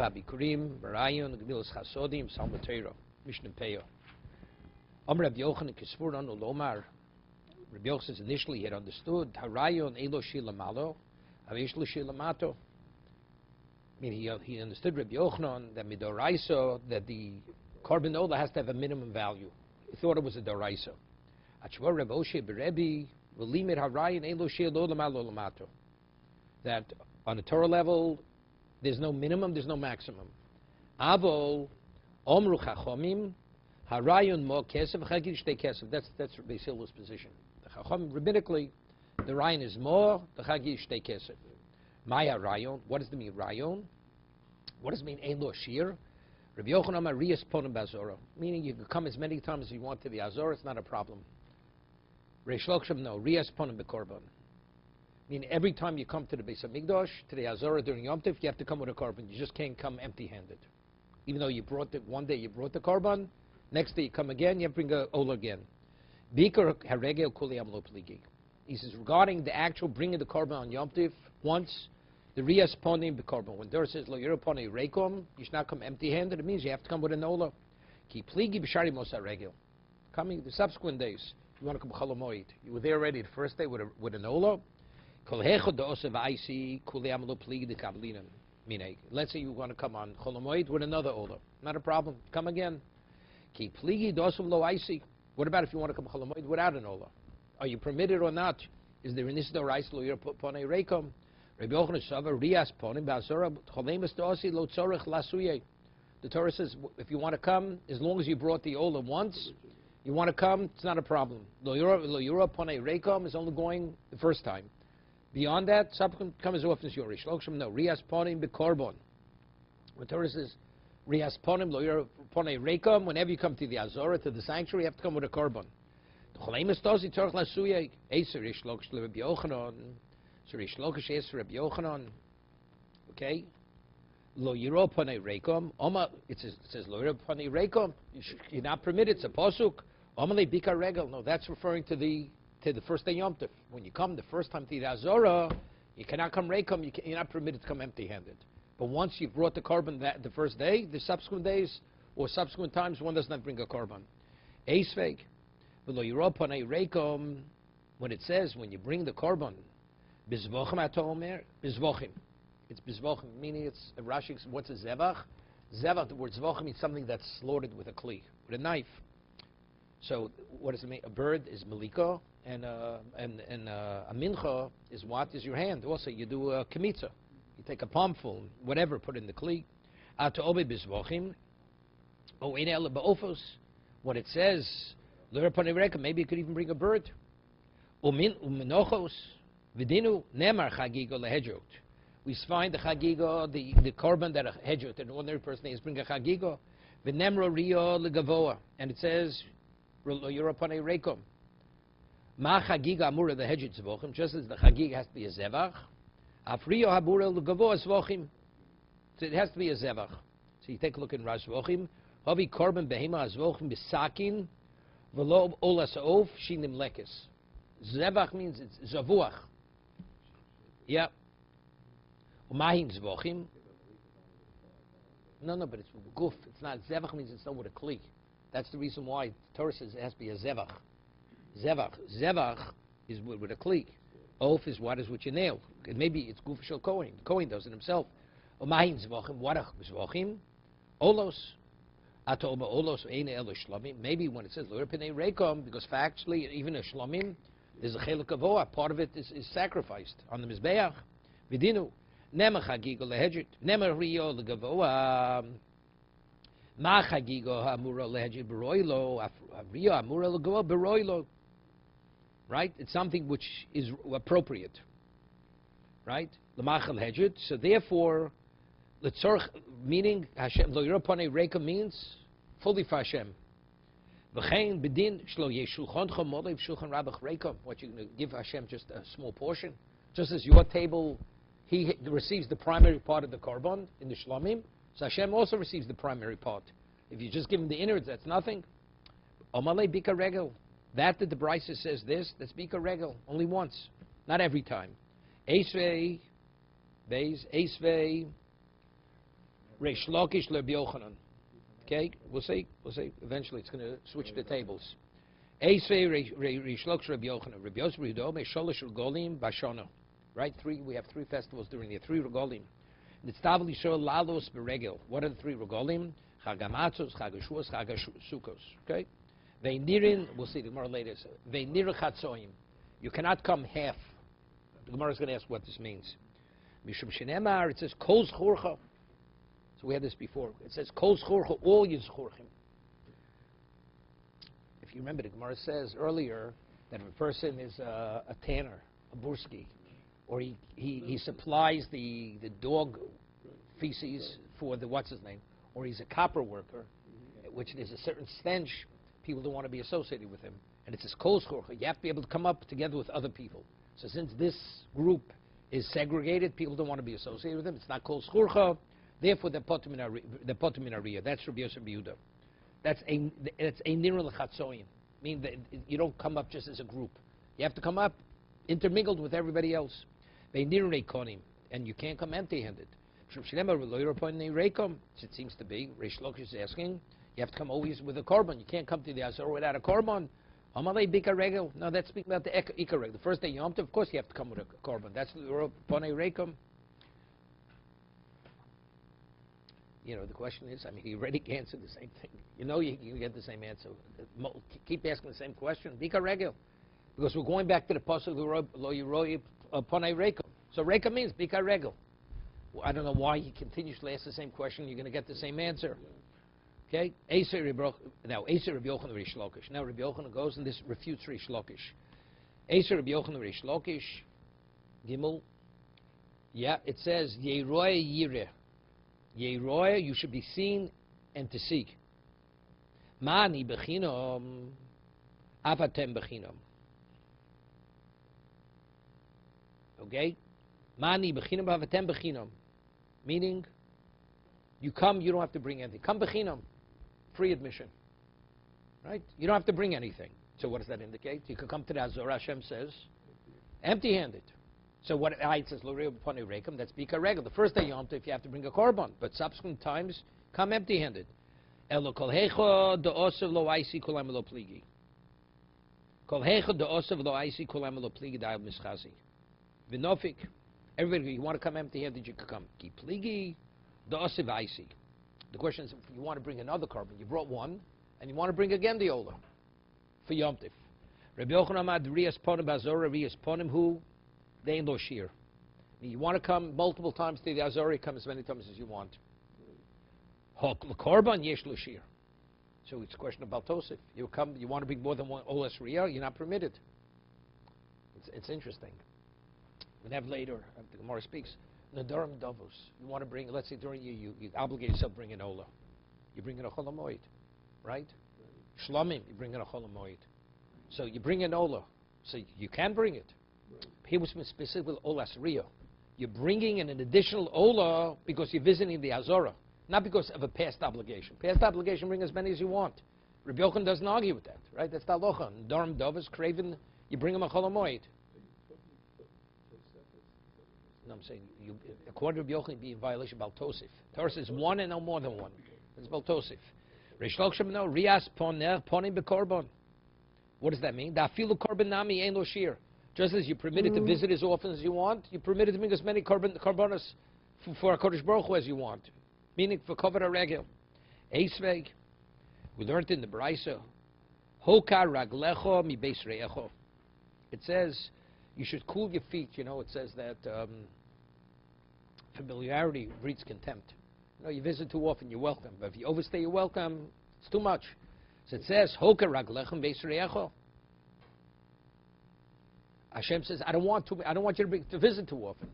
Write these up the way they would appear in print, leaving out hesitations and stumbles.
Babikurim, Barayon, Gemilas Chasodim, Salmatero, Mishnah Peyo. Rabbi Yochanan Kisfuran Ulomar. Rabbi Yochanan says initially he had understood Harayon Elo Shilamalo, Havishlo Shilamato. I mean, he understood Rabbi Yochanan that Midoraiso, that the carbon ola has to have a minimum value. He thought it was a Doraiso. Achvar Rabbi Oshe Berebi, Velimit Harayon Elo Shilamalo Lamato. That on the Torah level, there's no minimum, there's no maximum. Avol, Omru Chachomim, Harayon Mo Kesef, Chagid Shtei Kesef. That's Rabbi Silva's position. The Chachom, rabbinically, the Rayon is more, the Chagid Shtei Kesef. Maya Rayon, what does it mean, Rayon? What does it mean, Ein Lo Shir? Rabbi Yochanan Amar Riyas Ponim Bazora. Meaning you can come as many times as you want to the Azor, it's not a problem. Reish Lakish, no, Riyas Ponim Bekorban. I mean, every time you come to the Beis HaMikdash, to the Azorah during Yom Tov, you have to come with a korban. You just can't come empty-handed. Even though you brought it one day, you brought the korban. Next day you come again, you have to bring a ola again. Bikar haregel kuliyam lo pligi. He says regarding the actual bringing the korban on Yom Tov once, the riyas ponim bekorban. When Dor says lo yiroponi reikom, you should not come empty-handed. It means you have to come with an ola. Ki pligi b'shari mosa regel. Coming the subsequent days, you want to come cholamoid. You were there already the first day with an ola. Let's say you want to come on Cholamoid with another Ola. Not a problem. Come again. What about if you want to come Cholamoid without an Ola? Are you permitted or not? Is there an Isdor Reislo Ponei Reikom? Rabbi Yochanan Savar Rias Ponim Bazora Cholemus Dosi Lo Tzorech Lasuye. The Torah says if you want to come, as long as you brought the Ola once, you want to come, it's not a problem. Lo Yura Ponei Reikom is only going the first time. Beyond that, subsequent come as often as you wish. No, Rias Ponim Bekorbon. When Torah says Rias Ponim, Lo Ponei Reikom, whenever you come to the Azorah, to the sanctuary, you have to come with a korban. So Rish Lakish Rabbi Yochanan. So Rish Lakish is Rabbi Yochanan. Okay? Lo Yiro Ponei Reikom. It says Lo Yiro Ponei Reikom. You're not permitted. It's a posuk. Omale Bika Regel. No, that's referring to the first day Yom Tov. When you come the first time to the Azorah, you cannot come Reikom, you're not permitted to come empty-handed. But once you've brought the korban the first day, the subsequent days, or subsequent times, one does not bring a korban. Eisveg, v'lo yiropanei Reikom, when it says, when you bring the korban, bizvochim atomer, bizvochim. It's bizvochim, meaning it's, Rashi, what's a zevach? Zevach, the word zvochim means something that's slaughtered with a kli, with a knife. So, what does it mean? A bird is malika, and a mincha is what? Is your hand. Also, you do a kemitza. You take a palmful, whatever, put in the kli. What it says, maybe you could even bring a bird. We find the chagiga, the korban that a hedjot, an ordinary person is bring a chagiga. And it says, Reikom. Ma chagiga amura the hedjit zvochim, just as the chagiga has to be a zevach. Afriyo habura l'gavoa zvochim. So it has to be a zevach. So you take a look in Rash Zvochim. Havi korban behema zvochim bisakin v'lo olas of shinim lekes. Zevach means it's zavuach. Yeah. Umahin zvochim. No, but it's guf. It's not. Zevach means it's not with a kli. That's the reason why Torah says it has to be a zevach. Zevach is with a kli. Oaf is what is with your nail. Maybe it's guf shel kohen. The kohen does it himself. Umahin zvochim. What are zvochim? Olos. Ato olos eine elo shlomim. Maybe when it says lo yerpenei reikom, because factually even a shlomim, there's a chelik avoah. Part of it is sacrificed on the mizbeach. Vidinu. Nema chagigo lehedjit. Nema riyo legavoa. Ma chagigo hamura lehedjit beroilo. Riyo hamura legavoa beroilo. Right? It's something which is appropriate. Right? Lemachal hedjit. So therefore, letzorch, meaning Hashem lo yiropanei reika means fully for Hashem. V'chein bedin shlo yeshulchan chomolev shulchan rabach reika. What you're going to give Hashem just a small portion, just as your table. He receives the primary part of the korban in the shlomim, so Hashem also receives the primary part. If you just give him the innards, that's nothing. Omalei bika regel. That the Brisa says this, that's bika regel, only once, not every time. Eisvei, beis, eisvei, Reish Lakish Rabbi Yochanan. Okay, we'll see. Eventually, it's going to switch the tables. Eisvei Reish Lakish Rabbi Yochanan. Rabbi Yosef Yehuda Sholosh Regalim Bashana. Right, we have 3 festivals during the year. 3 regalim. Nitzavim Lalos Beregel. What are the 3 regalim? Chag HaMatzos, Chag HaShuos, Chag HaSukkos. Okay? Ve'nirin, we'll see the Gemara later. Ve'nir Chatzoim. You cannot come half. The Gemara is going to ask what this means. Mishum Shenemar, it says Kol Zchorcha. So we had this before. It says Kol Zchorcha, all Yizchorchim. If you remember, the Gemara says earlier that if a person is a tanner, a burski, or he supplies the dog feces for the what's his name, or he's a copper worker, which there's a certain stench, people don't want to be associated with him. And it says kol schorcha, you have to be able to come up together with other people. So since this group is segregated, people don't want to be associated with them. It's not kol schorcha, therefore they're potum in Ariya. That's Rabbi Yosef Yehuda. That's a nirul chatzoim, meaning that you don't come up just as a group. You have to come up intermingled with everybody else. And you can't come empty-handed. It seems to be, Reish Lakish is asking, you have to come always with a korban. You can't come to the Azor without a korban. No, that's speaking about the Ikar Regel. The first day Yom Tov, of course you have to come with a korban. That's the Ponei Rekom. You know, the question is, I mean, he already answered the same thing. You know you get the same answer. Keep asking the same question. Ikar Regel. Because we're going back to the pasuk Lo Yiroi Ponei Rekom. So Rekom means Ikar Regel. Well, I don't know why he continuously asks the same question. You're going to get the same answer. Okay? Now, Eser Rabbi Yochanan Reish Lakish. Now Rabbi Yochanan goes and this refutes Reish Lakish. Eser Rabbi Yochanan Reish Lakish. Gimel. Yeah, it says Yeroy Yireh. Yeroy, you should be seen and to see. Mani bechinam, avatem bechinam. Okay? Mani bechinam, avatem bechinam. Meaning, you come, you don't have to bring anything. Come bechinam, free admission. Right? You don't have to bring anything. So what does that indicate? You can come to the Azor, Hashem says, empty-handed. So what it says, Lo Reu B'Ponei Rekom, that's Bika Regel. The first day Yom Tov, if you have to bring a korban, but subsequent times, come empty-handed. Elo kol hecho de'osav lo aisi kulam lo pligi. Kol hecho de'osav lo aisi kulam lo pligi da'al mischazi. V'nofik. Everybody, you want to come empty-handed, you can come. Ki pligi de'osav aisi. The question is, if you want to bring another korban, you brought one, and you want to bring again the ola for Yom Tov. Rabbi Yochanan Amad Riyas Ponim Bazora Riyas Ponim Hu. They ain't no shear. You want to come multiple times to the Azor, come as many times as you want. Hok l'korban yesh lo shear. So it's a question about Tosif. You come, you want to bring more than one olas riyah, you're not permitted. It's interesting. We'll have later, the Gemara speaks, Nadarim Davos. You want to bring, let's say during you obligate yourself to bring an ola. You bring in a cholamoid, right? Shlomim, you bring in a cholamoid. So you bring an ola. So you can bring it. Here was specifically olas riyah. You're bringing in an additional ola because you're visiting the Azorah, not because of a past obligation. Past obligation, bring as many as you want. Rabbi Yochanan doesn't argue with that, right? That's the halacha. Darm Dovas, craven, you bring him a cholamoid. No, I'm saying, according to Rabbi Yochanan, be in violation about Tosif. Torah says one and no more than one. It's about Tosif. Reish Lakish no rias poner ponim bekorban. What does that mean? Da afilu korban nami ein lo shir. Just as you're permitted to visit as often as you want, you're permitted to bring as many korbanos for HaKadosh Baruch Hu as you want. Meaning for Kovod HaRegel. Eisveg, we learned in the Braisa, Hoka raglecho mi beis re'echo. It says, you should cool your feet. You know, it says that familiarity breeds contempt. You know, you visit too often, you're welcome. But if you overstay your welcome, it's too much. So it says, Hoka raglecho mi beis re'echo. Hashem says, I don't want you to visit too often.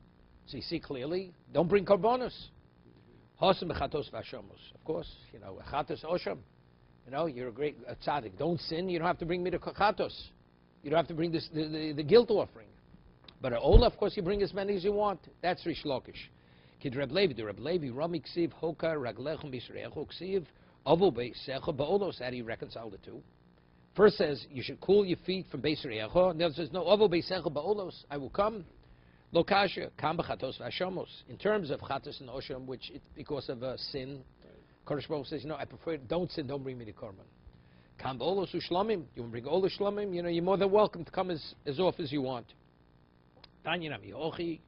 So you see clearly, don't bring korbanos. Hosam bechatos v'ashamos. Of course, you know, chatos osham. You know, you're a great tzaddik. Don't sin. You don't have to bring me to chatos. You don't have to bring the guilt offering. But an ola, of course, you bring as many as you want. That's Reish Lakish. Kid Reb Levi, the Reb Levi, Rami ksiv hoka raglechem b'isreecho ksiv avu beisecha ba'olos. How do you reconcile the two? First says you should cool your feet from Beis Re'echo. And the other says no, Ovo Beisecha Ba'olos, I will come. Lokasha, kam b'chatos v'ashamos. In terms of chatos and osham, which because of a sin, Kodesh Baruch says, I prefer, don't sin, don't bring me the korban. Kam b'olos u'shlamim, you want to bring olos shlamim, you're more than welcome to come as often as you want. Tanya nami hochi.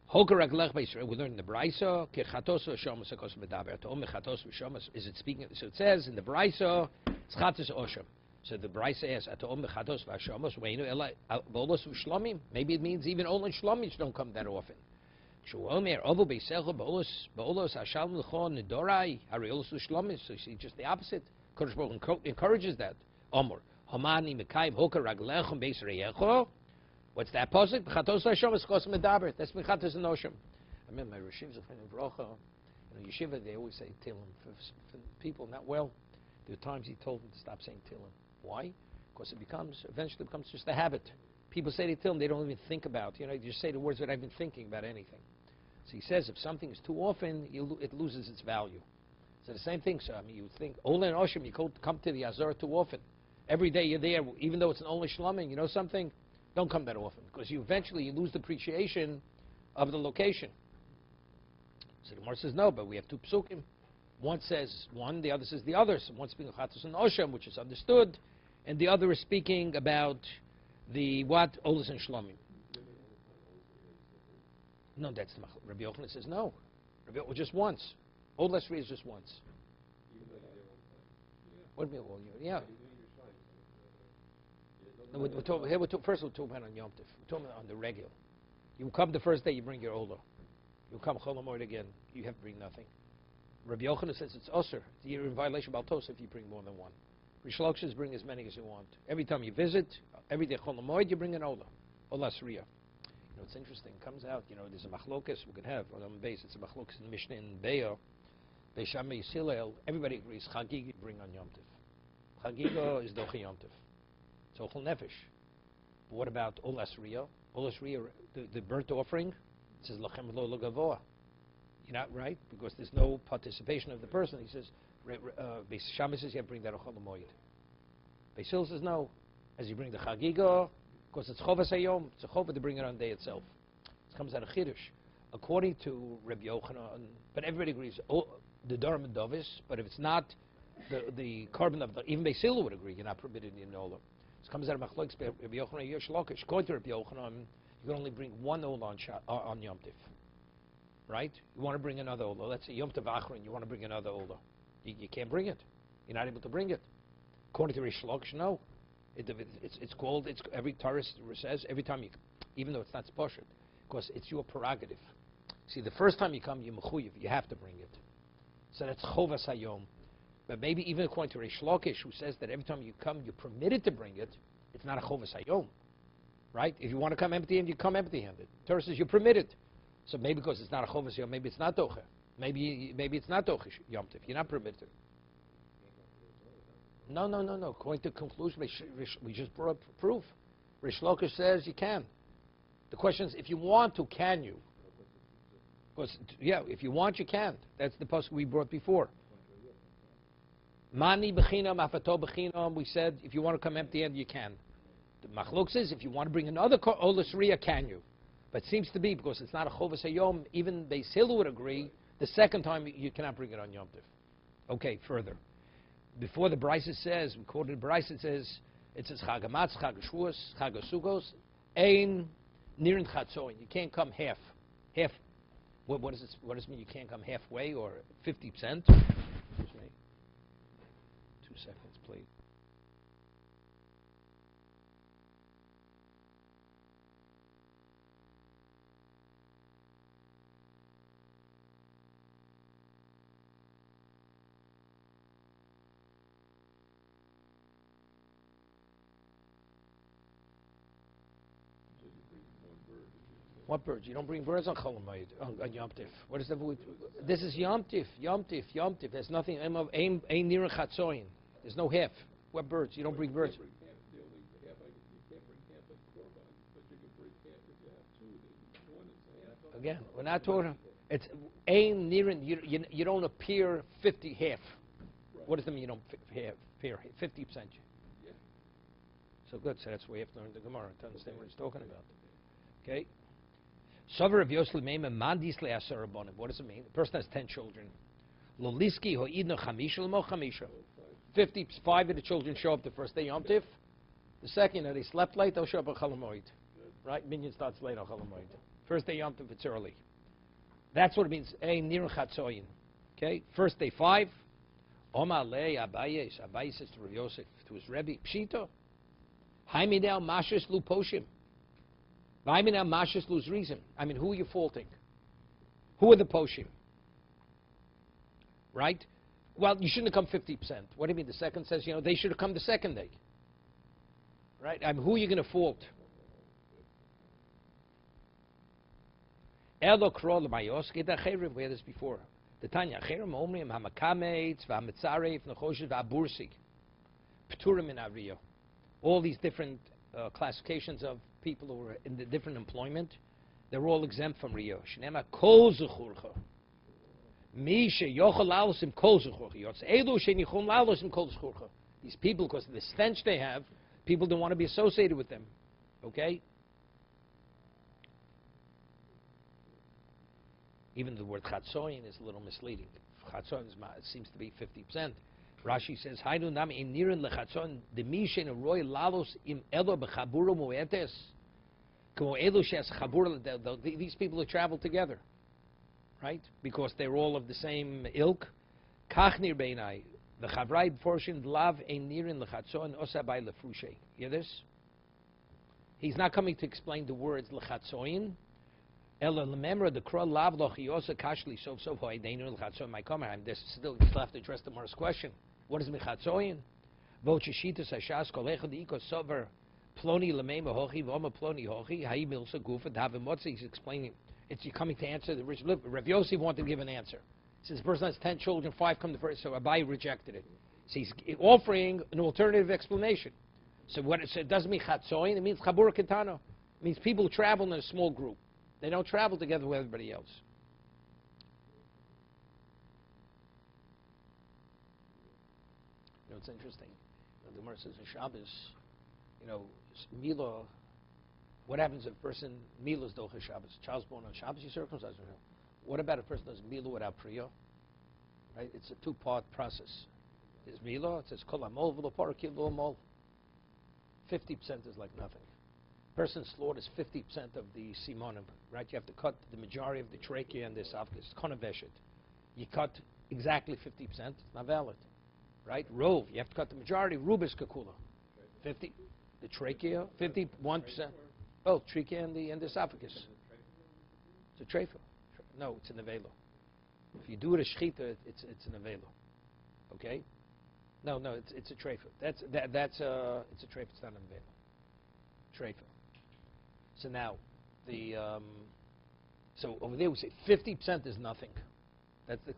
Hoker raglech b'Yisrael, we learn in the Brisa, ke chatos v'ashamos hakos medaber, to ome chatos v'ashamos, is it speaking, so it says in the Brisa, it's chatos osham. So the Brisa asks, Atom mechatos v'ashamos weinu ela bolos u'shlamim. Maybe it means even only shlamim don't come that often. Shu omer ovu beisecha bolos hashal l'chon nedorai hariolos u'shlamim. So you see, just the opposite. Kodesh Baruch encourages that. Omer hamani mekayim hoka raglechem beis reyecho. What's that pasuk? Mechatos v'ashamos chos medaber. That's mechatos and osham. I remember my Rishiv's of Bracha. Yeshiva, they always say Tillim for people not well. There are times he told them to stop saying Tillim. Why? Because it eventually becomes just a habit. People say they tell them, they don't even think about, you just say the words without even thinking about anything. So he says if something is too often, it loses its value. So the same thing, so you would think, Ola and Oshim, you come to the Azar too often. Every day you're there, even though it's an only shlamim, you know something? Don't come that often, because you eventually lose the appreciation of the location. So the Gemara says no, but we have two psukim. One says one, the other says the other. So one speaking of Chatos and Osham, which is understood, and the other is speaking about the what? Olis and Shlomim. No, that's the Rabbi Yochanan says no. Rabbi Yochanan, just once. Olis is just once. What do you mean all year? Yeah. No, first we'll talk about on Yom Tov. We're talking about on the regular. You come the first day, you bring your Ola. You come Chol HaMoed again, you have to bring nothing. Rabbi Yochanan says it's usher. You're in violation of Baltos if you bring more than one. Rish Lakish bring as many as you want. Every time you visit, every day Chol HaMoed, you bring an Ola. Ola Sriya. It's interesting. It comes out, there's a machlokas we could have on base. It's a machlokas in the Mishnah in Be'ah. Beisham Yisilel, everybody agrees Chagigah you bring on Yom Tov. Chagigah is Dochi Yom Tov. It's Ochel Nefesh. But what about Ola Sriya? Ola Sriya, the burnt offering, it says Lachem Lo Lagavoa. You're not right, because there's no participation of the person. He says, Beis Shammai says you have to bring that Ochel Moed. Beis Hillel says no, as you bring the Chagigah, because it's Chovas Hayom, it's a Chovah to bring it on the day itself. It comes out of Chiddush. According to Rabbi Yochanan, but everybody agrees, the Durham and Dovis, but if it's not the carbon of the, even Beis Hillel would agree, you're not permitted in Ola. It comes out of Machlokes, Rabbi Yochanan, Yesh Lakish. According to Rabbi Yochanan, you can only bring one Ola on Yom Tiv. Right? You want to bring another Ola. Let's say Yom Tov Achron, you want to bring another Ola. You can't bring it. You're not able to bring it. According to Rish Lakish, no. It's called, every Torah says, every time you, even though it's not Spashit, because it's your prerogative. See, the first time you come, you're mechuyev, you have to bring it. So that's Chovas Hayom. But maybe even according to Rish Lakish, who says that every time you come, you're permitted to bring it, it's not a Chovas Hayom. Right? If you want to come empty-handed, you come empty-handed. Torah says you're permitted. So maybe because it's not a Chovas Hayom, maybe it's not Doche. Maybe it's not Doche Yom Tov. You're not permitted. No. According to conclusion, we just brought up proof. Rish Lakish says you can. The question is, if you want to, can you? Because, if you want, you can. That's the pasuk we brought before. Mani b'chinam, afato b'chinam. We said, if you want to come empty-handed, you can. The Machlok says, if you want to bring another Olas Riyah, can you? But it seems to be, because it's not a Chovas Hayom, even Beis Hillel would agree, the second time you cannot bring it on Yom Tov. Okay, further. Before the Brisa says, we quoted the Brisa, it says Chag HaMatzah, Chag HaShavuos, Chag HaSugos, Ein Nirin Chatzoin. You can't come half. What does it mean? You can't come halfway or 50%? Excuse me. 2 seconds, please. What birds? You don't bring birds on Chol HaMoed, on Yom Tif. What is that? This is Yom Tif. There's nothing. Ein Nirin Chatzoin. There's no half. What birds? You don't bring birds. Again, we're not talking. It's Ein Nirin. You don't appear 50 half. What does that mean? You don't appear 50%? So good. So that's why you have to learn the Gemara to understand what it's talking about. Okay. Sover of Yosle Meima Mandis Le'asar Rabbanim. What does it mean? The person has 10 children. Loliski ho'idno chamisha l'mo chamisha. 55 of the children show up the first day Yom Tif. The second, they slept late, they'll show up on Chol Hamoed. Right? Minyan starts late on Chol Hamoed. First day Yom Tif, it's early. That's what it means. Ein nir chatzoyin. Okay? First day 5. Oma lei Abaye. Abaye says to Rav Yosef, to his Rebbe, Pshito. Haimidel mashis lu poshim. Haimidel mashis lu's reason. I mean, who are you faulting? Who are the poshim? Right? Well, you shouldn't have come 50%. What do you mean? The second says, they should have come the second day. Right? I mean, who are you going to fault? Elo krol mayos geda chayrim. We had this before. The Tanya chayrim omrim hamakameitz v'hametzareif nechoshet v'abursik pturim in avriyo. All these different classifications of people who are in the different employment, they're all exempt from Rio. Shnema kol zechurcha. These people, because of the stench they have, people don't want to be associated with them. Okay? Even the word chatzoyin is a little misleading. Chatzoyin seems to be 50%. Rashi says, "Haynu nami in nirin lechatzoyin demishen roy lalos im elo bechabura muetes." These people who travel together. Right? Because they're all of the same ilk. Kachnir beinai. The chavrai portion lav ein nirin lechatzon osabai lefrushe. Hear this? He's not coming to explain the words lechatzoin. Ela lememra the kro lav lochiosa kashli sof sof hoy deinu lechatzon my comment. I'm still have to address tomorrow's question. What is mechatzoin? Vochishita sashas kolecha diiko sover ploni lemema hochi voma ploni hochi hayi milsa gufa davimotzi. He's explaining. You're coming to answer the rich. Rav Yosef wanted to give an answer. He says the person has 10 children, 5 come to first, so Abai rejected it. So he's offering an alternative explanation. So what it doesn't mean chatzoin, it means chabur ketano. It means people travel in a small group. They don't travel together with everybody else. It's interesting. The Gemara says in Shabbos, Mila. What happens if a person milas docha Shabbos? Child's born on Shabbos, you circumcise him. What about if a person does mila without priya? Right? It's a 2-part process. There's mila. It says kol amol v'lo parakil lo amol. 50% is like nothing. Person slaughters 50% of the simonim. Right? You have to cut the majority of the trachea and the esophagus. Konaveshet. You cut exactly 50%. It's not valid. Right? Rove. You have to cut the majority. Rubis kakula. 50. The trachea. 51%. Oh, trachea and the esophagus. It's a trefa. No, it's an avelo. If you do it a shchita, it's an avelo. Okay? No, it's a trefa. It's a trefa. It's not an avelo. Trefa. So now so over there we say 50% is nothing. That's the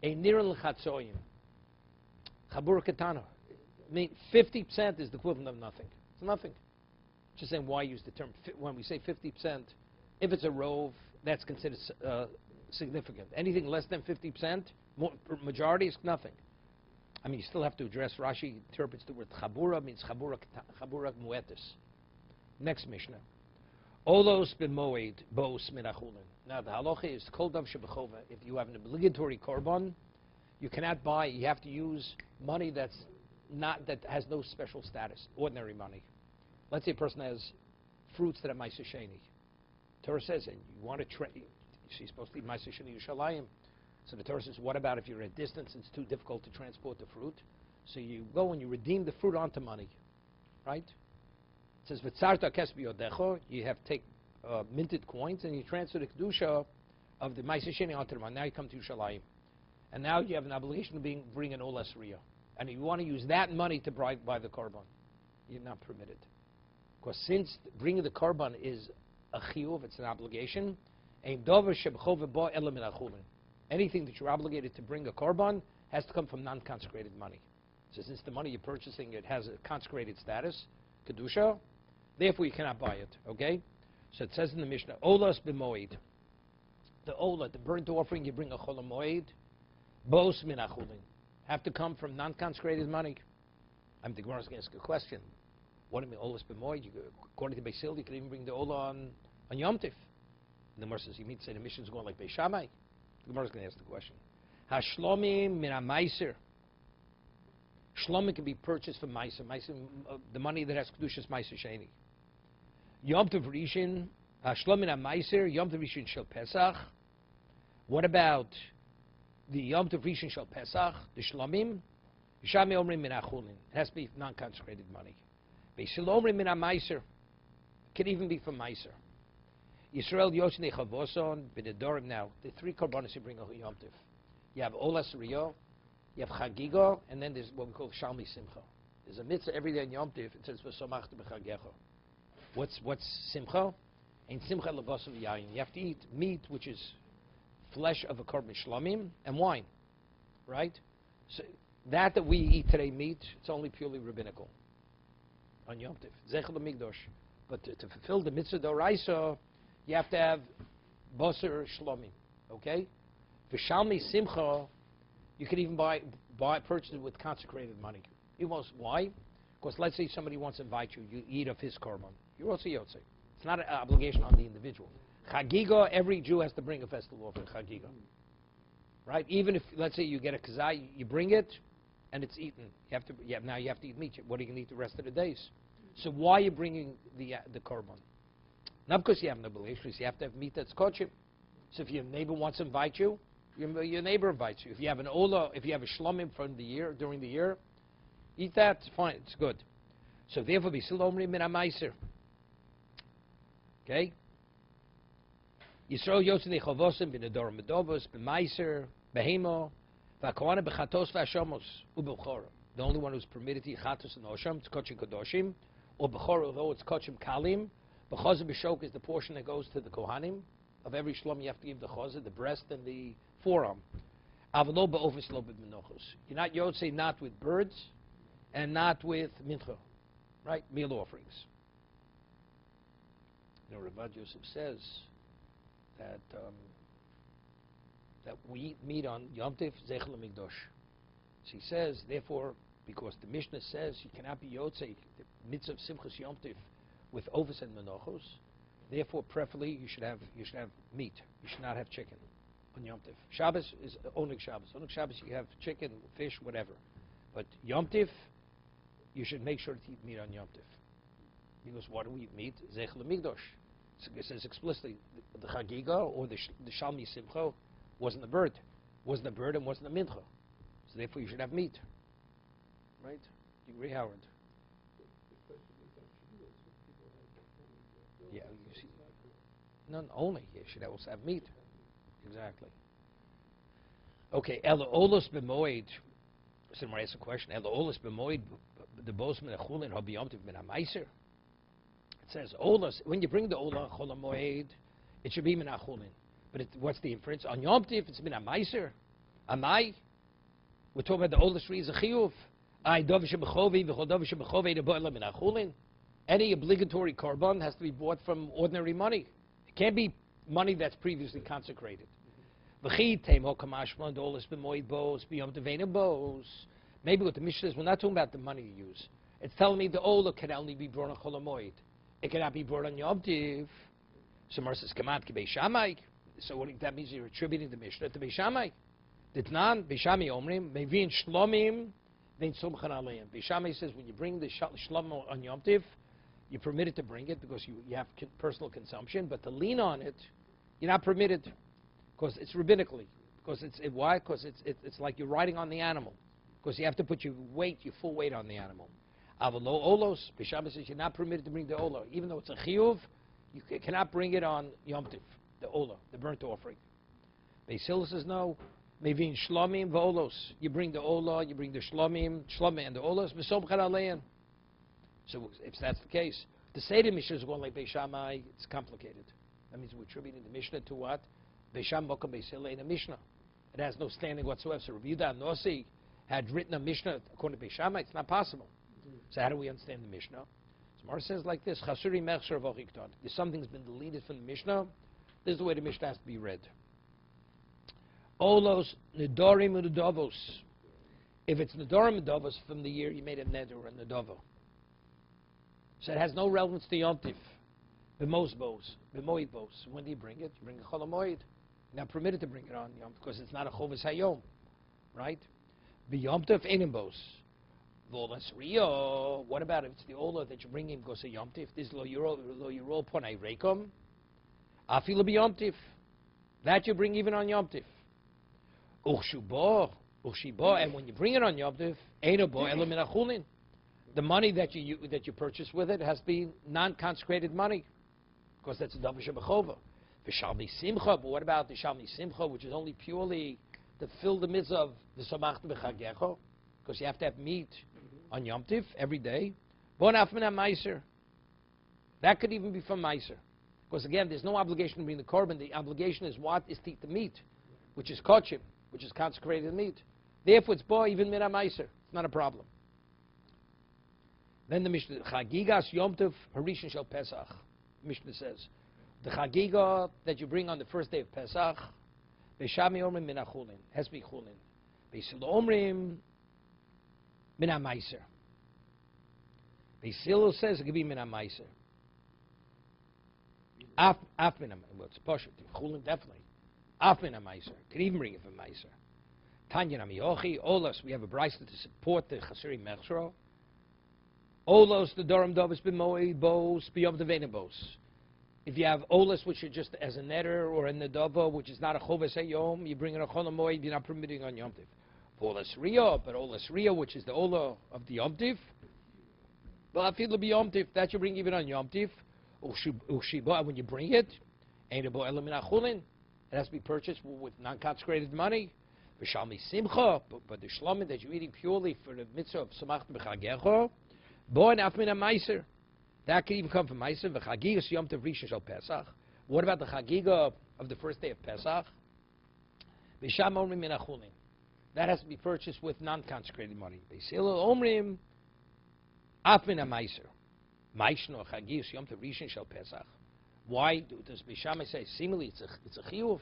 a niral chatzoyim. Chabur katana. I mean, 50% is the equivalent of nothing. It's nothing. Just saying why use the term, when we say 50%, if it's a rove, that's considered significant. Anything less than 50%, majority is nothing. I mean, you still have to address, Rashi interprets the word chabura, means chabura muetis. Next Mishnah. Olos ben moed bos min achulin. Now the halacha is kol dav shebechova. If you have an obligatory korban, you cannot buy, you have to use money that has no special status, ordinary money. Let's say a person has fruits that are Ma'aser Sheni. Torah says, and you want to trade, she's supposed to eat Ma'aser Sheni Yerushalayim. So the Torah says, what about if you're at a distance and it's too difficult to transport the fruit? So you go and you redeem the fruit onto money, right? It says, V'tzarta kes biyodecho, you have to take minted coins and you transfer the Kedusha of the Ma'aser Sheni onto the money. Now you come to Yerushalayim. And now you have an obligation to bring an olas riyah. And you want to use that money to buy the korban. You're not permitted. Because since bringing the korban is a chiyuv, it's an obligation, anything that you're obligated to bring a korban has to come from non-consecrated money. So since the money you're purchasing, it has a consecrated status, kedusha, therefore you cannot buy it, okay? So it says in the Mishnah, olas b'moed. The ola, the burnt offering, you bring a chol moed, bos min achulin. Have to come from non-consecrated money. I'm the Gemara's going to ask a question. What do you mean, Olas b'moed? According to Beisil, you can even bring the Ola on Yom Tif. And the Gemara says, you mean to say the mission is going like Beis Shammai? The Gemara is going to ask the question. Hashlomim min ha-meiser. Shlomim can be purchased from Meiser. Meiser, the money that has Kedushas Meiser Sheni. Yom Tov Rishon, Shlomim ha-meiser, Yom Tov Rishon Shel Pesach. What about the Yom Tov Rishon Shel Pesach, the Shlomim? Shami Omrim min ha-chulin. It has to be non-consecrated money. Beisil Omrim min ha-meiser. It can even be from Meiser. Yisrael Yoshne Chavoson, B'nedorim. Now, the three korbanos you bring on Yom Tov. You have Olas Riyo, you have Chagigah, and then there's what we call Shalmi Simcha. There's a mitzvah every day on Yom Tov. It says V'somachta b'chagecha. What's Simcha? And Simcha levasim yayin. You have to eat meat, which is flesh of a korban shlamim, and wine, right? So that we eat today, meat, it's only purely rabbinical on Yom Tov. Zechel Mikdosh. But to fulfill the mitzvah d'oraisa, you have to have basar shlamim, okay? For Shalmi Simcha, you can even purchase it with consecrated money. Why? Because let's say somebody wants to invite you, you eat of his korban. You're also yotze. It's not an obligation on the individual. Chagigah, every Jew has to bring a festival offering, Chagigah. Right? Even if, let's say you get a kazai, you bring it, and it's eaten. Now you have to eat meat. What are you going to eat the rest of the days? So why are you bringing the korban? Not because you have no relations. You have to have meat that's kosher. So if your neighbor wants to invite you, your neighbor invites you. If you have an ola, if you have a shlomim during the year, eat that. It's fine. It's good. So therefore, Beisil Omrim min ha-meiser. Okay. Yisrael Yotzei Chavosim b'nedorim medovos b'meiser b'hemo v'akohanim b'chatos v'ashamos u'b'chora. The only one who's permitted to eat chatos and osham, it's kochim kadoshim, or b'chora, although it's kochim kalim. B'chazah b'shok is the portion that goes to the kohanim. Of every shlom, you have to give the chazah, the breast and the forearm. Avlo ba'ofis lo b'menochos. You're not yotzei, not with birds, and not with mincha, right? Meal offerings. You know, Rav Yosef says that we eat meat on Yom Tov Zechel Mikdosh. So he says, therefore, because the Mishnah says you cannot be yotzei the mitzvah of Simchas Yom Tov with ofis and menochos. Therefore, preferably, you should have meat. You should not have chicken on Yom Tov. Shabbos is Oneg Shabbos. Oneg Shabbos, you have chicken, fish, whatever. But Yom Tov, you should make sure to eat meat on Yom Tov. Because why do we eat meat? Zechel Mikdosh. It says explicitly, the Chagigah or the Shalmi Simcha wasn't a bird. Wasn't a bird and wasn't a mincha. So therefore, you should have meat. Right? You agree, Howard? Yeah, you see. Not only, you should also have meat. Exactly. Okay, Ela Olos b'moed. Someone asked a question. Ela Olos b'moed, the bosman achulin habiyomtiv min ha-meiser. It says Olos, when you bring the Ola chol moed, it should be min achulin. But what's the inference? On Yom Tiv, it's min ha-meiser. Amai? We're talking about the Olos Ri Zechiyuv. Ay dov shebechovi v'chol dov shebechovi the bo'ela min achulin. Any obligatory korban has to be bought from ordinary money. It can't be money that's previously consecrated. Maybe what the Mishnah is, we're not talking about the money you use. It's telling me the Ola can only be brought on Chol HaMoed. It cannot be brought on Yom Tiv. So Mar says, Kamat ki Beis Shammai. So that means you're attributing the Mishnah to Beis Shammai. Ditnan, Beis Shammai Omrim, Mevin Shlomim, Vein Sumchan Aleim. Beis Shammai says when you bring the Shlom on Yom Tiv, you're permitted to bring it because you have personal consumption, but to lean on it, you're not permitted because it's rabbinically. Because why? Because it's like you're riding on the animal. Because you have to put your full weight on the animal. Avalo olos, Beis Shammai says you're not permitted to bring the ola, even though it's a chiyuv, you cannot bring it on Yom Tiv, the ola, the burnt offering. Beis Hillel says no. Mevin shlomim v'olos. You bring the ola, you bring the shlomim and the olos. V'som alein. So if that's the case, to say the Mishnah is going like Beis Shammai, it's complicated. That means we're attributing the Mishnah to what? Beis Shammai Mokum Beis Hillel in a Mishnah. It has no standing whatsoever. So Rav Yehuda Nossi had written a Mishnah according to Beis Shammai. It's not possible. So how do we understand the Mishnah? So Mar says like this: Chasuri Mechsher V'Chikton. If something's been deleted from the Mishnah, this is the way the Mishnah has to be read. Olos Nedorim Udovos. If it's Nedorim Udovos from the year you made a neder or a nedova. So it has no relevance to Yom Tif. B'moed bos. When do you bring it? You bring a Chol HaMoed. You're not permitted to bring it on Yom because it's not a Chovas Hayom, right? B'Yom Tif Einim Bos. V'olas Rio. What about if it's the Ola that you bring in because of Yom Tif? This Lo Yiro Ponei Rekom. Afilu B'Yom Tif. That you bring even on Yom Tif. Uchshubo, and when you bring it on Yom Tif, Eino Bo Elo Min HaChulin. The money that you purchase with it has to be non-consecrated money, because that's a davar shebechova. V'shalmi simcha, but what about the shalmi simcha, which is only purely to fill the mitzvah of the samachta b'chagecho, because you have to have meat on Yom Tif every day. Bon afmin meiser. That could even be from meiser, because again, there's no obligation to bring the korban. The obligation is what is to eat the meat, which is kochim, which is consecrated meat. Therefore, it's bo even min meiser. It's not a problem. Then the Mishnah, Chagigas Yom Tov Harishon Shel Pesach. Mishnah says, the Chagigah that you bring on the first day of Pesach, Beishami Omrim Min HaChulin, has to be Chulin. Beisil Omrim Min HaMeiser. Beisil says it could be Min HaMeiser. Af Min HaMeiser. Well, it's Poshet. Chulin definitely. Af Min HaMeiser. Could even bring it from Meiser. Tanya Namiyochi, Olas, we have a brayso to support the Chasiri Mechshro. Olos, the Durham Dovas B'moed Bos, B'yom Devena Bos. If you have Olos, which are just as a netter or a Nedava, which is not a Chovas Hayom, you bring in a Chol HaMoed, you're not permitting on Yom Tiv. Olas Rio, but Olas Rio, which is the Ola of the Yom Tiv, B'afil B'yom Tiv, that you bring even on Yom Tiv. U'shiba, when you bring it, Ein Bo Elam Min HaChulin, it has to be purchased with non-consecrated money. V'shalmi Simcha, but the Shlomim that you're eating purely for the mitzvah of Samach B'chagecho, Bo and Afmin HaMeiser. That can even come from Meiser. V'chagigas Yom Tov Rishon Shel Pesach. What about the Chagigah of the first day of Pesach? V'sham Omrim Min HaChulin. That has to be purchased with non-consecrated money. V'sil Omrim Afmin HaMeiser. Meishno Chagigas Yom Tov Rishon Shel Pesach. Why does Beishamai say, seemingly it's a chiyuv?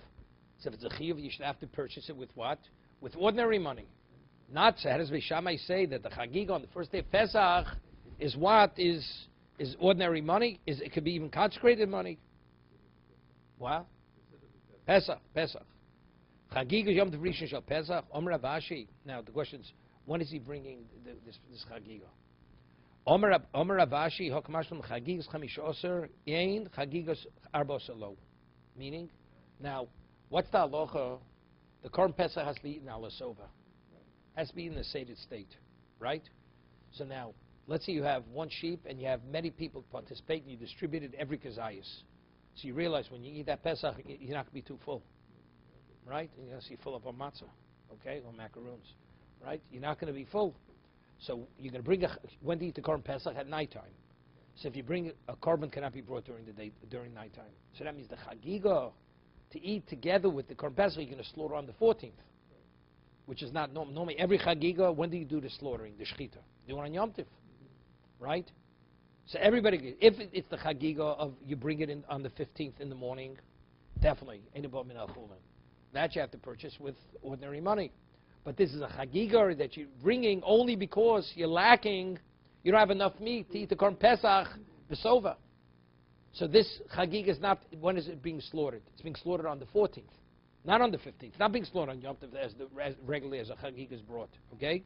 So if it's a chiyuv, you should have to purchase it with what? With ordinary money. Not so. How does Beishamai say that the Chagigah on the first day of Pesach is what? Is ordinary money? It could be even consecrated money. What? Pesach. Chagigah Yom Tov Rishon Shel Pesach. Omer Avashi. Now the question is, when is he bringing this Chagigah? Omer Avashi Hokmashlam Chagigas Chamisha Oser Ein Chagigas Arba Salo. Meaning, now what's the halacha? The Korban Pesach has to be eaten ala sova. Has to be in the sated state, right? So now, let's say you have one sheep and you have many people participate and you distribute it every kazayas. So you realize when you eat that Pesach, you're not going to be too full, right? You're going to see full up on matzah, okay, or macaroons, right? You're not going to be full. So you're going to bring when do you eat the Korban Pesach? At nighttime. So if you bring a korban cannot be brought during the day, during nighttime. So that means the Chagigah, to eat together with the Korban Pesach, you're going to slaughter on the 14th. Which is not normally every Chagigah. When do you do the slaughtering, the shechita? Do it on Yom Tiv, right? So everybody, if it's the Chagigah of you bring it in on the 15th in the morning, definitely Einabot Min HaChulin. That you have to purchase with ordinary money. But this is a Chagigah that you're bringing only because you're lacking. You don't have enough meat to eat the Korban Pesach B'sova. So this Chagigah is not. When is it being slaughtered? It's being slaughtered on the 14th. Not on the 15th. It's not being slaughtered on Yom Tov as regularly as a Chagigah is brought. Okay?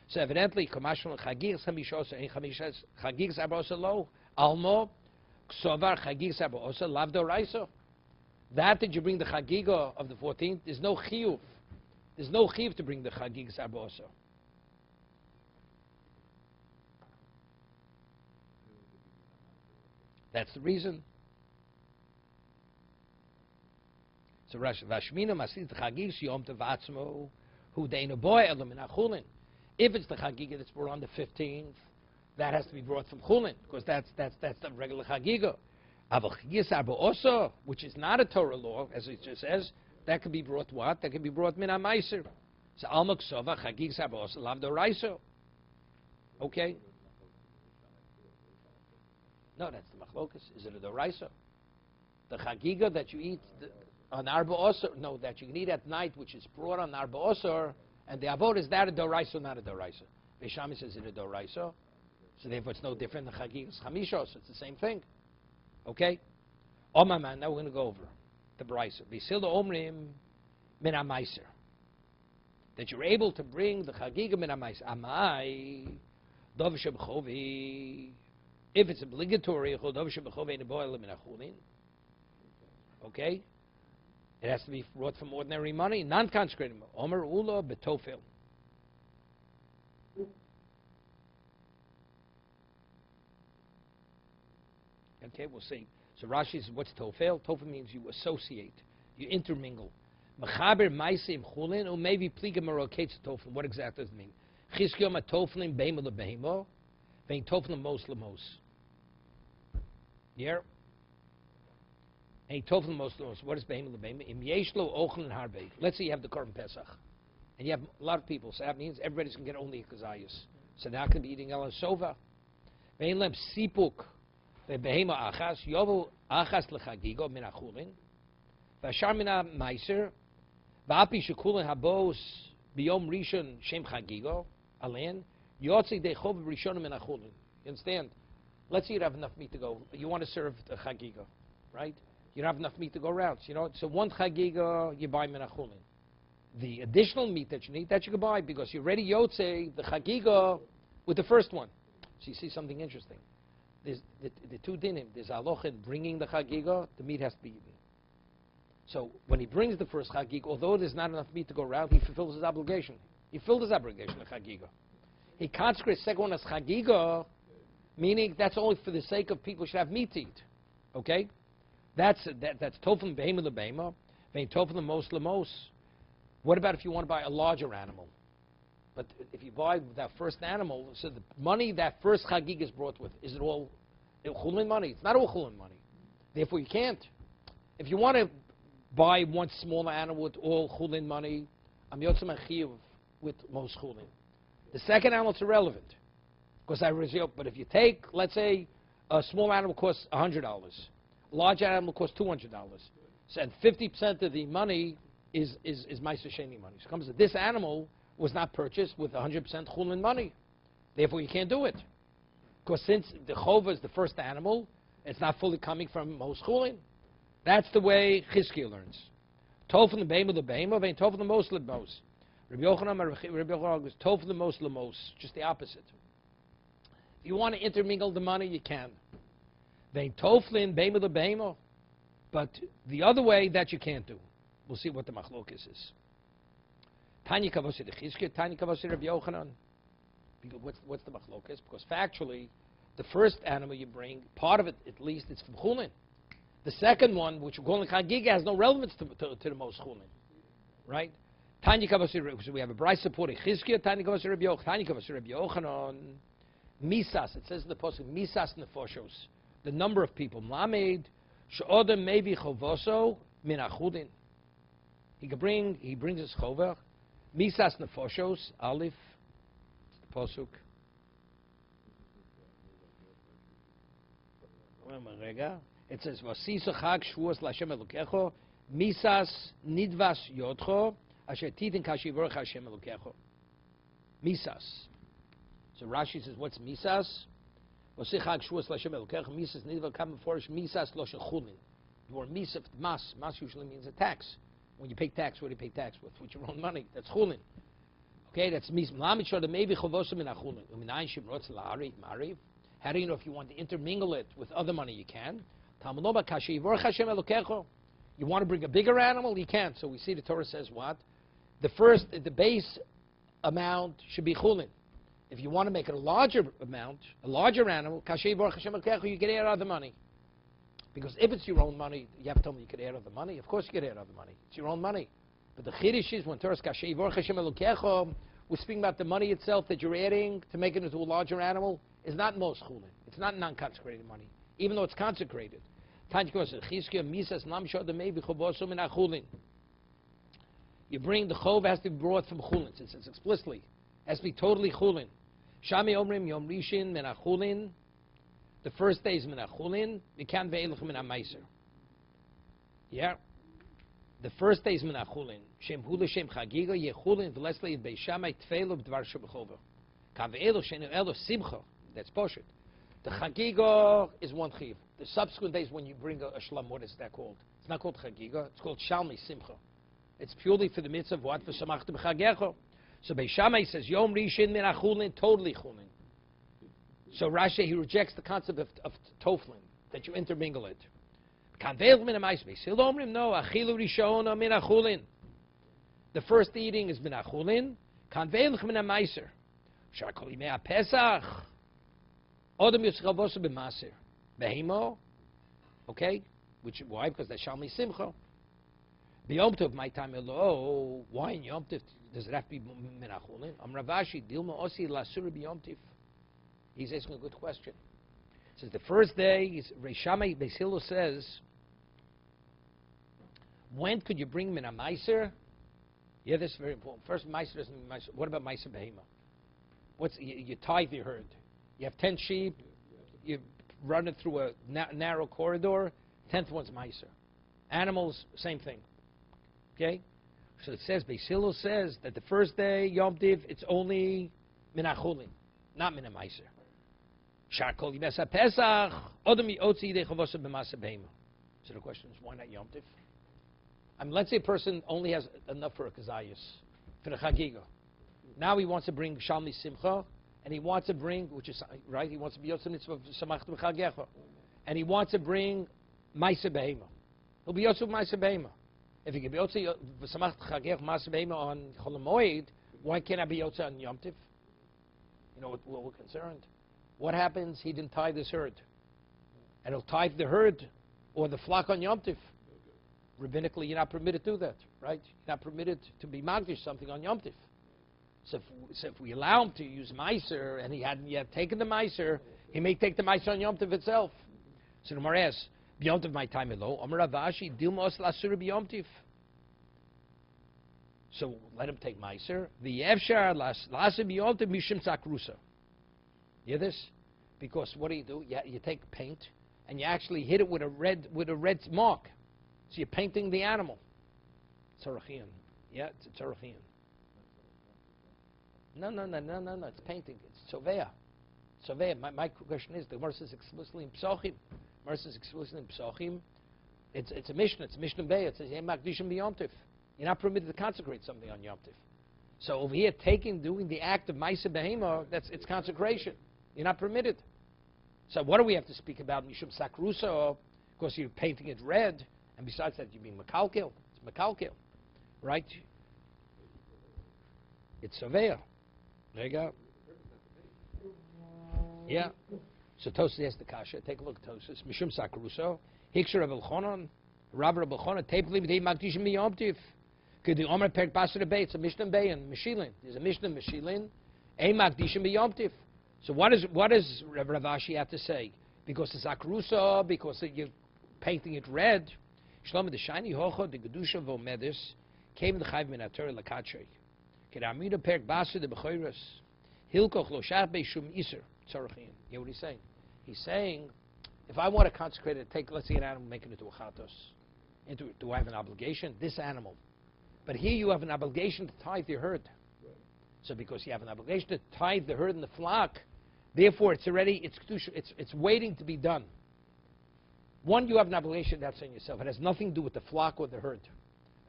So evidently, Kamashon Chagigas Chamishosa and Chagigas Arbosa Lo Almo Ksovar Chagigas Arbosa Lavdo Raiso. That you bring the Chagigah of the 14th, there's no chiyuv. There's no chiyuv to bring the Chagigas Arbosa. That's the reason. So Vashmina Masid Chagigah Yom Tov Atzmo Hu Deina Boy Elam Min HaChulin. If it's the Chagigah that's brought on the 15th, that has to be brought from Chulin, because that's the regular Chagigah. Aval Chagigas Arba Osa, which is not a Torah law, as it just says, that could be brought what? That could be brought Min HaMeiser. So Alma Ksova Chagigas Arba Osa Lavdo Raiso. Okay? No, that's the Machlokas. Is it a Doraiso? The Chagigah that you eat on Arba Osor, no, that you can eat at night, which is brought on Arba Osor, and the Avod is that a Doraiso, not a Doraiso. Beishami says it a Doraiso. So therefore it's no different than Chagigah's Chamishos. It's the same thing. Okay? Omaman, now we're going to go over the Brisa. V'sil omrim min ha-meiser. That you're able to bring the Chagigah min ha-meiser. Amai, dov shebchovi. If it's obligatory, dov shebchovi neboil min ha-chulin. Okay? It has to be brought from ordinary money, non-consecrated. Omer ula betofel. Okay, we'll see. So Rashi says, what's tofel? Tofel means you associate, you intermingle. Mechaber ma'asim chulin, or maybe pliga maroketz tofel. What exactly does it mean? Chizkiyo ma tofelim beima lebeimo, vein tofelim mos lemos. Yeah. Ein tofelim mos lemos. What is beima lebeimo? Im yeshlo ochen and harbe. Let's say you have the Korban Pesach, and you have a lot of people. So that means everybody's going to get only a kazayas. So they're not going to be eating el sova. Vein lem sipuk. Behema achas yovu achas lechagigo min achulin, v'ashar min ha-meiser, v'api shekulin habos biyom rishon shem chagigo alen yotzi dechov rishonim min achulin. You understand? Let's say you have enough meat to go. You want to serve the chagigo, right? You don't have enough meat to go around. So, so one chagigo you buy min achulin. The additional meat that you need, that you can buy because you already yotze the chagigo with the first one. So you see something interesting. There's the two dinim. There's aloch in bringing the chagiga, the meat has to be eaten. So when he brings the first chagiga, although there's not enough meat to go around, he fulfills his obligation. He filled his obligation, the chagiga. He consecrates the second one as chagiga, meaning that's only for the sake of people should have meat to eat. Okay? That's tofim behema lebehema, vein tofim lemos lemos. What about if you want to buy a larger animal? But if you buy that first animal, so the money that first chagig is brought with, is it all chulin money? It's not all chulin money. Therefore, you can't. If you want to buy one small animal with all chulin money, I'm yotzim chiyuv with most chulin. The second animal is irrelevant because I result. But if you take, let's say, a small animal costs $100, a large animal costs $200, so and 50% of the money is ma'aser sheni money. So it comes to this animal was not purchased with 100% chulin money. Therefore, you can't do it. Because since the chova is the first animal, it's not fully coming from most chulin. That's the way Chizkiah learns. Tof the beima the beima, vein tof the most lemos. Rabbi Yochanan goes tof the most lemos, just the opposite. If you want to intermingle the money, you can. Vein toflin beima the beima, but the other way that you can't do. We'll see what the machlokas is. Tanya kavosir the Chizkiah, Tanya kavosir Rabbi Yochanan. What's the machlokas? Because factually, the first animal you bring, part of it at least, it's from chulin. The second one, which we're calling Chagigah, has no relevance to the most chulin, right? Tanya kavosir. So we have a brayso supporting Chizkiah. Tanya kavosir Rabbi Yochanan. Tanya kavosir Rabbi Yochanan. Misas. It says in the pasuk misas nefoshos. The number of people. Mlamed she'odem maybe chovoso min achudin. He brings his chover. Misas nefoshos, Aleph, the posuk. It says, "Vasiso chag shvuos laHashem elokecho, misas nidvas yodcho, asher titin kashivorach Hashem elokecho." Misas. So Rashi says, "What's misas?" Vasiso chag shvuos laHashem elokecho, misas nidvas come before misas lo shechulin. The word misas, mas usually means a tax. When you pay tax, what do you pay tax with? With your own money. That's chulin. Okay, that's mis. Maybe chovosim in achulin. How do you know if you want to intermingle it with other money? You can. You want to bring a bigger animal? You can't. So we see the Torah says what? The base amount should be chulin. If you want to make it a larger amount, a larger animal, you get add other money. Because if it's your own money, you have to tell me you could add other money. Of course you could add other money. It's your own money. But the chiddush is when Torah we're speaking about the money itself that you're adding to make it into a larger animal is not most chulin. It's not non-consecrated money, even though it's consecrated. You bring the chov has to be brought from chulin. It says explicitly, it has to be totally chulin. Shami omrim yom rishin min achulin. The first day is min achulin. Nitzavim-Vayeilech min ha-meiser. Yeah. The first day is min achulin. Shem hula shem chagigah yechulin v'lesli beishamai tfeilu b'dvar shebechova. Kan ve'elu shenu elu simcha. That's poshut. The Chagigah is one chiv. The subsequent days when you bring a shlam, what is that called? It's not called Chagigah. It's called Shalmi Simcha. It's purely for the mitzvah of what? For Samachta B'Chagecha. So Beis Shammai says, Yom Rishon min achulin, totally chulin. So Rashi, he rejects the concept of toflin, that you intermingle it. Kanveil min ha-mais. Beis Hillel omrim, no, achilu rishon min achulin. The first eating is min achulin. Kanveil min ha-meiser. Shakol yimei ha-pesach. Odom yitzchavosu b'maser. Behemo. Okay? Why? Because that's Shalmi Simcha. B'Yom Tov, my time elo. Why in Yom Tov does it have to be min achulin? Rav Ashi, dilma osi lasur b'Yom Tov. He's asking a good question. He says the first day, Reish Shammai Beis Hillel says, when could you bring min ha-meiser? Yeah, this is very important. First, meiser doesn't mean meiser. What about meiser behema? You tithe your herd. You have 10 sheep. You run it through a narrow corridor. 10th one's meiser. Animals, same thing. Okay? So it says, Beis Hillel says that the first day, Yom Tiv, it's only min achulin, not min ha-meiser. Shakol yibes ha-pesach, odom yiotzi yidei chavosav b'masa behema. So the question is, why not Yom Tiv? I mean, let's say a person only has enough for a kazayas, for the Chagigah. Now he wants to bring Shalmi Simcha, and he wants to bring, which is, right, he wants to be Yotzei Mitzvah Samachta B'Chagecha. And he wants to bring Maisa Behema. He'll be Yotzei Maisa Behema. If he can be Yotzei Samachta B'Chagecha Maisa Behema on Chol HaMoed, why can't I be Yotzei on Yom Tiv? You know what we're concerned? What happens? He didn't tithe his herd. And he'll tithe the herd or the flock on Yom Tiv. Rabbinically, you're not permitted to do that, right? You're not permitted to be magdish something on Yom Tiv. So if we allow him to use meiser and he hadn't yet taken the meiser, he may take the meiser on Yom Tiv itself. So the Gemara asks, B'Yom Tiv my time elo, Amar Rav Ashi, dilma os lasura b'Yom Tiv. So let him take meiser. The efshar lasura b'Yom Tiv mishum sakrusa. You hear this? Because what do? You take paint and you actually hit it with a red mark. So you're painting the animal. Tzarachian. Yeah, it's a tzarachian. No. It's painting. It's tzovea. Tzovea. My question is, the Gemara says explicitly in Psochim. Gemara says explicitly in Psochim. It's a Mishnah. It's a Mishnah Bey. It says, Yem Makdishim b'Yom Tiv. You're not permitted to consecrate something on Yom Tiv. So over here, doing the act of Maisa Behema, it's consecration. You're not permitted. So what do we have to speak about? Mishum Sakrusa, of course you're painting it red, and besides that you're being Makalkil. It's Makalkil. Right? It's Savea. There you go. Yeah. So Tosas has the kasha. Take a look at Tosas. Mishum Sakrusa. Hiksher Rav Elchanan. Rabbi Rav Elchanan. Tepli b'dei Makdishim b'Yom Tiv. K'di Omer Perk Basar Bey. It's a Mishnah Bey and Meshilin. There's a Mishnah Meshilin. Ein Makdishim b'Yom Tiv. So what does Rav Ashi have to say? Because it's akrusa, because you're painting it red. Shlomo the shiny hocho the gedusha v'omedis came the chayv min haTorah l'katshei. Kedamida perk baser the b'choiros hilkoch lo shach beishum iser tzarachin. You know what he's saying? He's saying, if I want to consecrate it, let's say an animal, make it into a chatos. Do I have an obligation? This animal. But here you have an obligation to tithe your herd. So because you have an obligation to tithe the herd and the flock, therefore it's waiting to be done. One, you have an obligation, that's on yourself. It has nothing to do with the flock or the herd.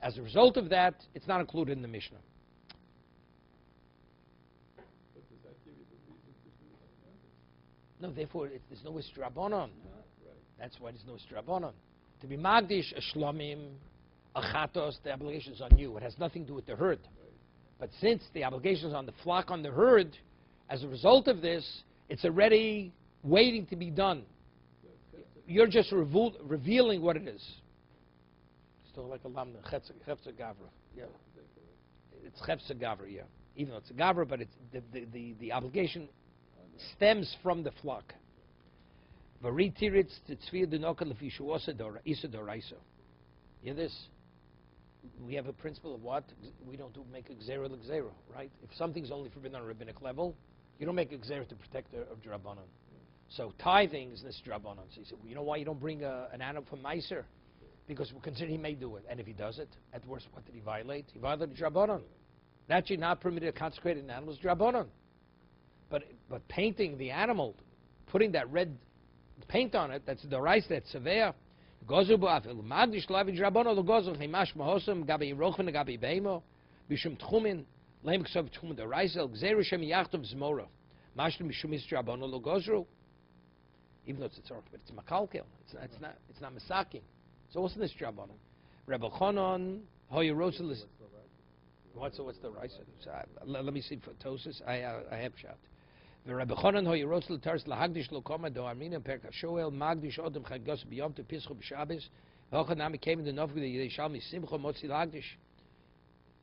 As a result of that, it's not included in the Mishnah. No, therefore there's no istrabonon. That's why there's no istrabonon. To be magdish, a shlomim, a chatos, the obligation is on you. It has nothing to do with the herd. But since the obligation is on the flock, on the herd, as a result of this, it's already waiting to be done. You're just revealing what it is. Still like a lamna, chefza gavra. Yeah. It's chefza gavra, yeah. Even though it's a gavra, but it's the obligation stems from the flock. You hear this? We have a principle of what? We don't make a gzera l'gzera, right? If something's only forbidden on a rabbinic level, you don't make a gzera to protect the drabanan. So tithing is this drabanan. So he said, well, you know why you don't bring an animal from Meiser? Because we consider he may do it. And if he does it, at worst, what did he violate? He violated drabanan. That you're not permitted to consecrate an animal's drabanan. But painting the animal, putting that red paint on it, that's the rice, that's severe. Gozu ba'afil magdish lavish rabbono logozu chimash mahosam gabi rochen gabi beimo bishum tchumin leim ksav tchumin the rice el gzeru shem yachtov zmora mashlim bishum is rabbono logozu. Even though it's a tzorach, but it's makalkel. It's not masaking. So what's this rabbono? Rebbe Chonon hoyeroselis. What's the rice? Let me see for Tosis. I have shot. The Rebbe Chonon hoyerosel tars lahagdish lokoma do armina perka shoel magdish odem chagos biyom to pischo b'shabes. Hochanami came in the novgu the Yishalmi simcho motzi lagdish.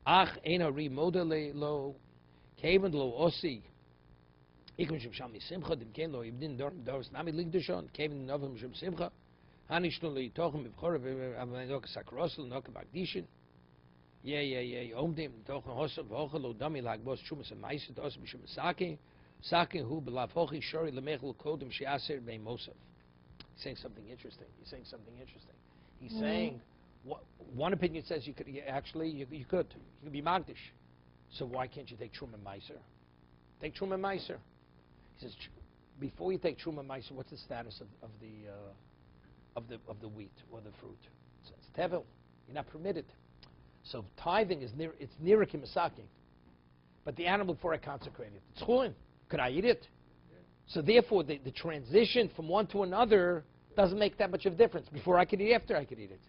Ach ein hari modele lo came in lo osi. Ikum shem shalmi simcha dem came lo ibdin doros nami ligdishon came in the novgu shem simcha. Hanish lo yitochem b'chor v'avanok sakrosel nok bagdishin. Yeah. Omdim tochen hosam v'ochel lo dami lagbos shumas and meiset os b'shem sake. Saking who b'lavochi shori lemechel kodem she'aser bein mosav. He's saying something interesting. He's saying one opinion says you could you could be magdish. So why can't you take truma meiser? Take truma meiser. He says before you take truma meiser, what's the status of the wheat or the fruit? It's tevil. You're not permitted. So tithing is near kimasaking. But the animal before I consecrate it, it's chulin. Could I eat it? So therefore, the transition from one to another doesn't make that much of a difference. Before I could eat, after I could eat it,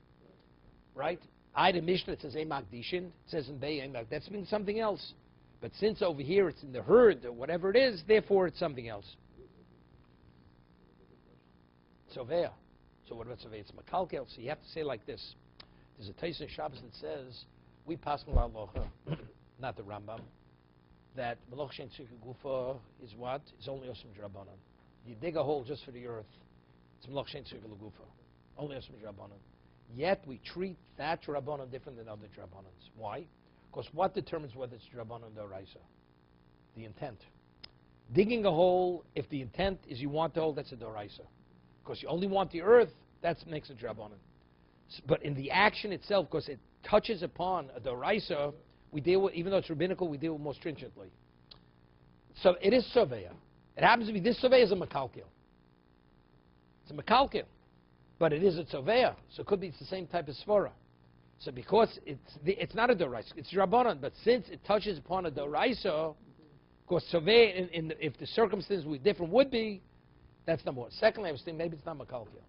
right? I the Mishnah it says Magdishin, it says in Bay that's means something else. But since over here it's in the herd or whatever it is, therefore it's something else. Sovea. So what about Sovea? It's Makalkel. So you have to say like this. There's a Taisa Shabbos that says we pass Locha, not the Rambam. That Meloch Shein Tzika Gufa is what? Is only Osam Drabanan. You dig a hole just for the earth. It's Meloch Shein Tzika Gufa. Only Osam Drabanan. Yet we treat that Drabanan different than other Drabanans. Why? Because what determines whether it's Drabanan or Raisa? The intent. Digging a hole, if the intent is you want the hole, that's a Doraisa. Because you only want the earth, that makes a Drabanan. But in the action itself, because it touches upon a Doraisa, we deal with, even though it's rabbinical, we deal with more stringently. So it is Soveya. It happens to be, this Soveya is a Makalkil. It's a Makalkil. But it is a Soveya. So it could be it's the same type of Svara. So because it's not a Doraisa, it's Rabbanan, but since it touches upon a Doraisa, of course Soveya, if the circumstances were different, would be, that's number one. Secondly, I was thinking maybe it's not Makalkil.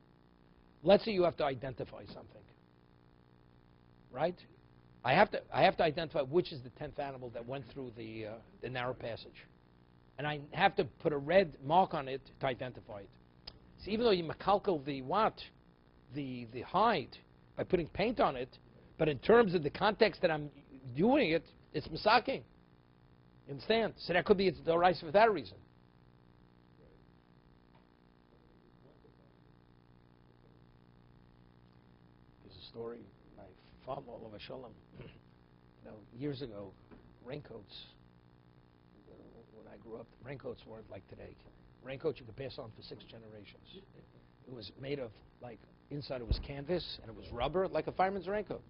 Let's say you have to identify something. Right? I have to identify which is the 10th animal that went through the narrow passage. And I have to put a red mark on it to identify it. So even though you makalkel the hide, by putting paint on it, but in terms of the context that I'm doing it, it's masaking. You understand? So that could be it's doraisa for that reason. There's a story. Father of Shalom, years ago, raincoats. When I grew up, raincoats weren't like today. Raincoats you could pass on for 6 generations. It was made of inside it was canvas and it was rubber, like a fireman's raincoat.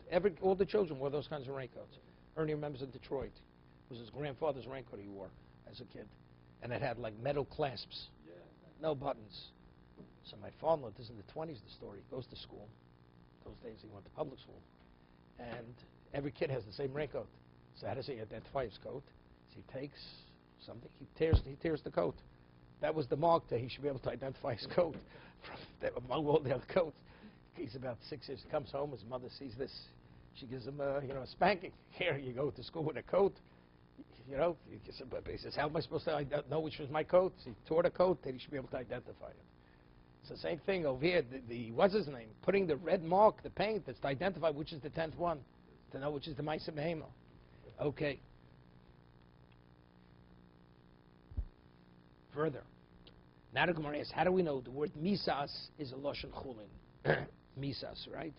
All the children wore those kinds of raincoats. Ernie remembers in Detroit. It was his grandfather's raincoat he wore as a kid, and it had metal clasps, no buttons. So my father, this is in the 20s. The story goes to school. Those days he went to public school. And every kid has the same raincoat. So how does he identify his coat? So he takes something, he tears the coat. That was the mark that he should be able to identify his coat among all the other coats. He's about 6 years. He comes home, his mother sees this. She gives him a spanking. Here you go to school with a coat. He says, how am I supposed to know which was my coat? So he tore the coat, then he should be able to identify it. It's the same thing over here. What's his name? Putting the red mark, the paint, that's to identify which is the 10th one, to know which is the Maisa Behema. Okay. Further. Now the Gemara asks, how do we know the word misas is a lashon chulin? Misas, right?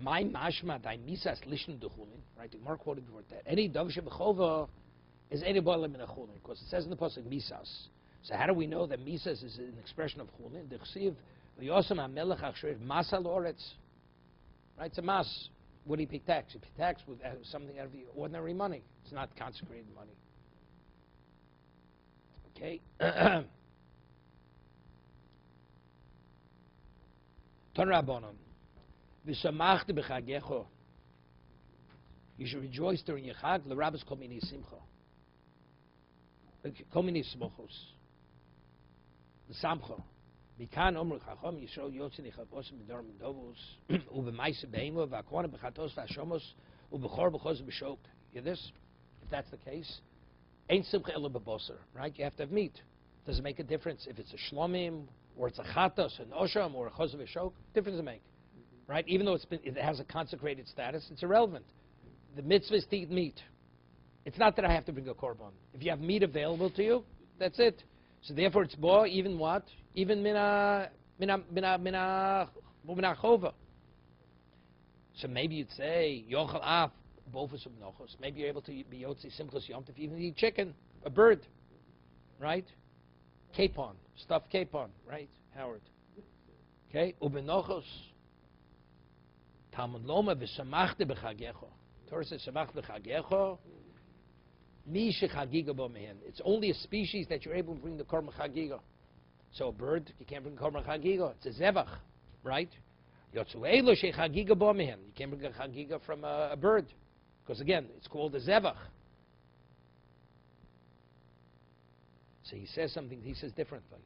My mashma dai misas lishon de chulin, right? The Gemara quoted the word that any dav shebechova is any boilim in a chulin, because it says in the pasuk misas. So how do we know that misas is an expression of chulin? The chsiv v'yosam hamelech achsher masal oretz, right? It's a mas. what do you pay tax? You pay tax with something out of your ordinary money. It's not consecrated money. Okay. Ton Rabbanon. V'samachta b'chagecho. You should rejoice during your Chag. L'rabbis kol mini simcha. Kol mini smochos. L'samcha. Mikan omer chacham Yisrael yotzei nichabos b'dor mendovos u'b'maisa be'emo v'akona b'chatos v'ashomos u'b'chor b'chos b'shok. You hear this? If that's the case, ain't simcha ela b'boser, right? You have to have meat. Does it make a difference if it's a shlomim or it's a chatos, an osham, or a chos v'shok? Difference does it make, right? Even though it has a consecrated status, it's irrelevant. The mitzvah is to eat meat. It's not that I have to bring a korban. If you have meat available to you, that's it. So therefore, it's bo even what? Even mina chova. So maybe you'd say yochel af bofus ubnochos. Maybe you're able to be yotzi simchos yom tov, even eat chicken, a bird, right? Capon, stuffed capon, right, Howard? Okay, ubenochos. Talmud loma v'samachta b'chagecho. Torah says samach b'chagecho. It's only a species that you're able to bring the korban chagigah. So a bird, you can't bring korban chagigah. It's a zevach, right? You can't bring a chagigah from a bird, because again, it's called a zevach. So he says something. He says differently.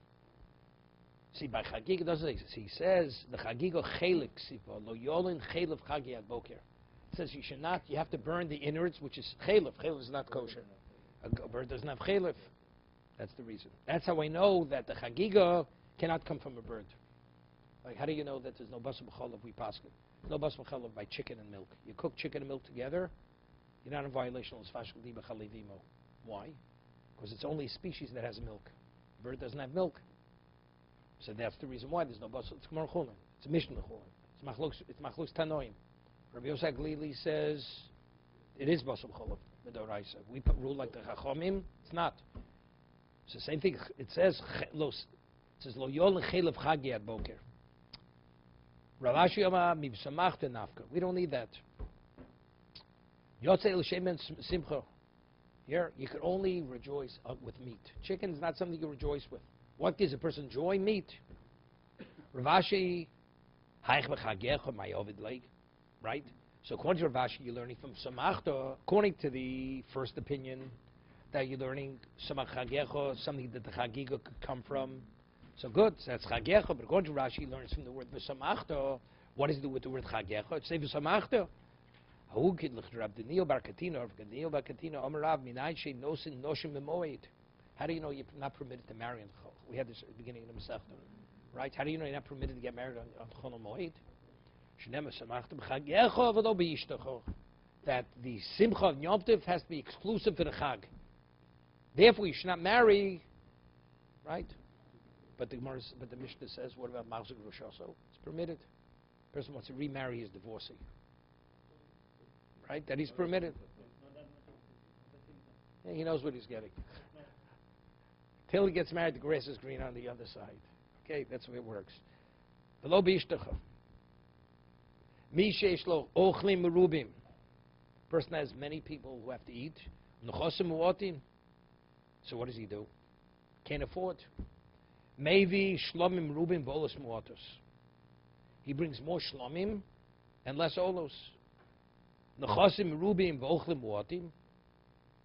See, by chagigah doesn't exist. He says the chagigah chelik sipa lo yolin chelev chagiyat boker. It says you should not. You have to burn the innards, which is chelev. Chelev is not kosher. A bird doesn't have chelev. That's the reason. That's how I know that the chagigah cannot come from a bird. Like, how do you know that there's no basar b'chalav we paskin? No basar b'chalav by chicken and milk. You cook chicken and milk together, you're not in violation of l'sfashkel di b'chalivimo. Why? Because it's only a species that has milk. A bird doesn't have milk. So that's the reason why there's no basar. It's Gemara Chulin. It's a Mishnah Chulin. It's machlokes tanoim. Rabbi Yosef Glili says it is basar b'chalav. We rule like the Chachomim. It's not. It's the same thing. It says lo yol chelev chagiyat boker. Ravashi Yoma mibsamachta nafka. We don't need that. Yotzei l'shemen simcha. Here, you can only rejoice with meat. Chicken is not something you rejoice with. What gives a person joy? Meat. Ravashi haich b'chagecha mayovid leg. Right? So according to Ravashi, you're learning from Samachta, according to the first opinion, that you're learning Samach Chagecha, something that the Chagigah could come from. So good, so that's Chagecha, but according to Rashi, he learns from the word V'samachta. What does it do with the word Chagecha? It's say V'samachta. How do you know you're not permitted to marry on Chol? We had this at the beginning of the Masechta, right? How do you know you're not permitted to get married on Chol Moed? That the simcha of Yom Tov has to be exclusive to the Chag. Therefore, you should not marry, right? But the Mishnah says, what about Machzor Rosh also? It's permitted. The person wants to remarry his divorcee, right? That he's permitted. Yeah, he knows what he's getting. Till he gets married, the grass is green on the other side. Okay, that's the way it works. V'lo b'ishtacha. Person has many people who have to eat. So what does he do? Can't afford. Maybe shlomim rubim volos muatos. He brings more shlomim and less olos. Nechosim rubim vochlim muatim.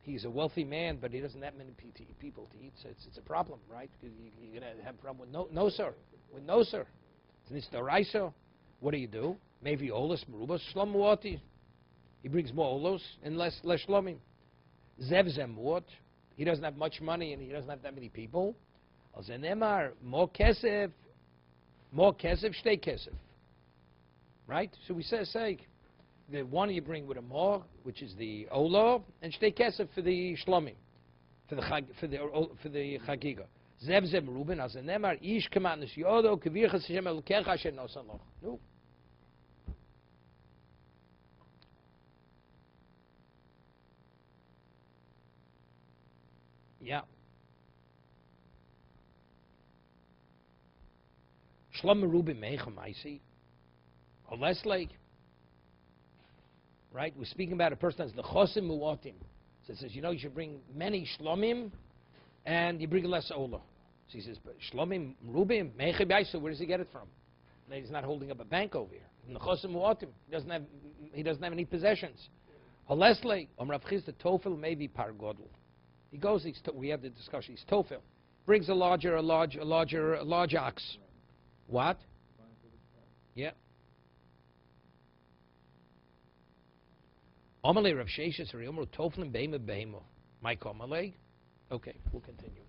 He's a wealthy man, but he doesn't have many people to eat. So it's a problem, right? Because you're going to have a problem with no sir. With no sir. It's nitzavim. What do? Maybe olos merubas shlom muati. He brings more olos and less shlomim. Zev zemut. He doesn't have much money and he doesn't have that many people. Al zenemar more kesef, shtei kesef. Right? So we say the one you bring with a more, which is the olo, and shtei kesef for the shlomim, for the chagigah. Zev zem ruben al zenemar ish kamanus yodo kavir chashem elokecha asher nosan loch. No. Yeah. Shlom merubim meichem I see. Or less like right? We're speaking about a person that's the chosim mu'atim. So it says, you should bring many shlomim, and you bring less ola. So he says, but shlomim, rubim, meichib yaisu, where does he get it from? He's not holding up a bank over here. In the chosim mu'atim, he doesn't have any possessions. Halesle, Rav Chisda, tofel maybe par godel. He goes, we have the discussion, he's tofel. Brings a large ox. What? Yeah. Amalei Rav Sheshes Riyomru Toflim Beima Beima. Mike Amalei. Okay, we'll continue.